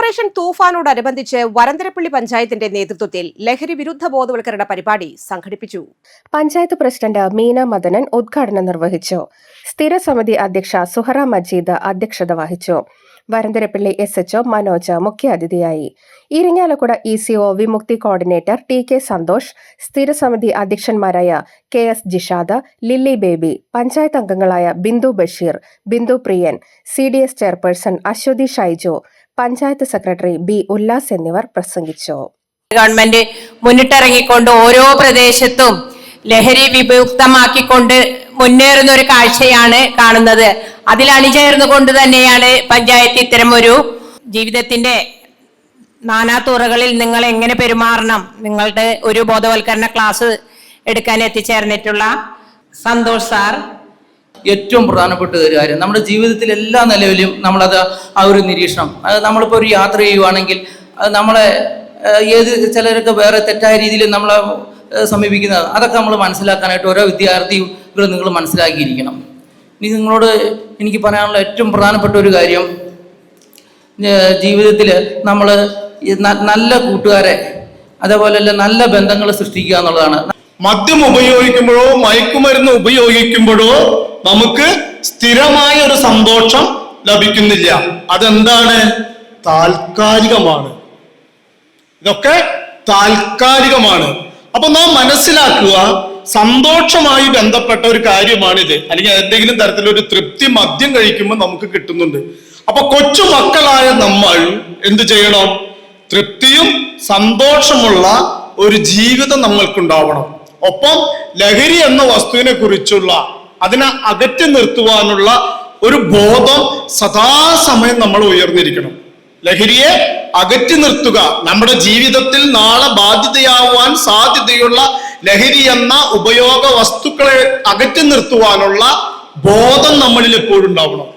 Operation തൂഫാനോടനുബന്ധിച്ച് Varantharappilly പഞ്ചായത്തിന്റെ നേതൃത്വത്തിൽ ലഹരി വിരുദ്ധ ബോധവൽക്കരണ പരിപാടി സംഘടിപ്പിച്ചു. പഞ്ചായത്ത് പ്രസിഡന്റ് മീന മദനൻ ഉദ്ഘാടനം നിർവഹിച്ചു. സ്ഥിരസമിതി അധ്യക്ഷ സുഹറ മജീദ് അധ്യക്ഷത വഹിച്ചു. വരന്തരപ്പള്ളി SHO മനോജ് മുഖ്യാതിഥിയായി. Irinjalakuda ECO Vimukthi coordinator TK Santhosh, സ്ഥിരസമിതി അധ്യക്ഷന്മാരായ KS ജിഷാദ്, ലില്ലി ബേബി, പഞ്ചായത്ത് അംഗങ്ങളായ Bindu Basheer, Bindu Priyan, CDS chairperson Aswathy Shaiju, panchayat secretary B Ullas എന്നിവർ പ്രസംഗിച്ചു. ഗവൺമെന്റ് മുന്നിട്ടിറങ്ങിക്കൊണ്ട് ഓരോ പ്രദേശത്തും ലഹരി വിമുക്തമാക്കിക്കൊണ്ട് മുന്നേറുന്ന ഒരു കാഴ്ചയാണ് കാണുന്നത്. അതിൽ അണിചേർന്നുകൊണ്ട് തന്നെയാണ് പഞ്ചായത്ത് ഇത്തരം ഒരു ജീവിതത്തിന്റെ നാനാതുറകളിൽ നിങ്ങൾ എങ്ങനെ പെരുമാറണം, നിങ്ങളുടെ ഒരു ബോധവൽക്കരണ ക്ലാസ് എടുക്കാൻ എത്തിച്ചേർന്നിട്ടുള്ള സന്തോഷ് സാർ. ഏറ്റവും പ്രധാനപ്പെട്ട ഒരു കാര്യം നമ്മുടെ ജീവിതത്തിൽ എല്ലാ നിലവിലും നമ്മളത് ആ ഒരു നിരീക്ഷണം, അത് നമ്മളിപ്പോൾ ഒരു യാത്ര ചെയ്യുവാണെങ്കിൽ അത് നമ്മളെ ചിലരൊക്കെ വേറെ തെറ്റായ രീതിയിൽ നമ്മളെ സമീപിക്കുന്നത്, അതൊക്കെ നമ്മൾ മനസ്സിലാക്കാനായിട്ട് ഓരോ വിദ്യാർത്ഥികൾ നിങ്ങൾ മനസ്സിലാക്കിയിരിക്കണം. ഇനി നിങ്ങളോട് എനിക്ക് പറയാനുള്ള ഏറ്റവും പ്രധാനപ്പെട്ട ഒരു കാര്യം, ജീവിതത്തിൽ നമ്മൾ നല്ല കൂട്ടുകാരെ അതേപോലെ നല്ല ബന്ധങ്ങൾ സൃഷ്ടിക്കുക എന്നുള്ളതാണ്. മദ്യം ഉപയോഗിക്കുമ്പോഴോ മയക്കുമരുന്ന് ഉപയോഗിക്കുമ്പോഴോ നമുക്ക് സ്ഥിരമായ ഒരു സന്തോഷം ലഭിക്കുന്നില്ല. അതെന്താണ്? താൽക്കാലികമാണ്. ഇതൊക്കെ താൽക്കാലികമാണ്. അപ്പൊ നാം മനസ്സിലാക്കുക, സന്തോഷമായി ബന്ധപ്പെട്ട ഒരു കാര്യമാണിത്. അല്ലെങ്കിൽ എന്തെങ്കിലും തരത്തിലൊരു തൃപ്തി മദ്യം കഴിക്കുമ്പോൾ നമുക്ക് കിട്ടുന്നുണ്ട്. അപ്പൊ കൊച്ചു മക്കളായ നമ്മൾ എന്ത് ചെയ്യണം? തൃപ്തിയും സന്തോഷമുള്ള ഒരു ജീവിതം നമ്മൾക്കുണ്ടാവണം. ഒപ്പം ലഹരി എന്ന വസ്തുവിനെ കുറിച്ചുള്ള അതിനെ അകറ്റി നിർത്തുവാനുള്ള ഒരു ബോധം സദാസമയം നമ്മൾ ഉയർന്നിരിക്കണം. ലഹരിയെ അകറ്റി നിർത്തുക, നമ്മുടെ ജീവിതത്തിൽ നാളെ ബാധ്യതയാവാൻ സാധ്യതയുള്ള ലഹരി എന്ന ഉപയോഗ വസ്തുക്കളെ അകറ്റി നിർത്തുവാനുള്ള ബോധം നമ്മളിൽ എപ്പോഴും ഉണ്ടാവണം.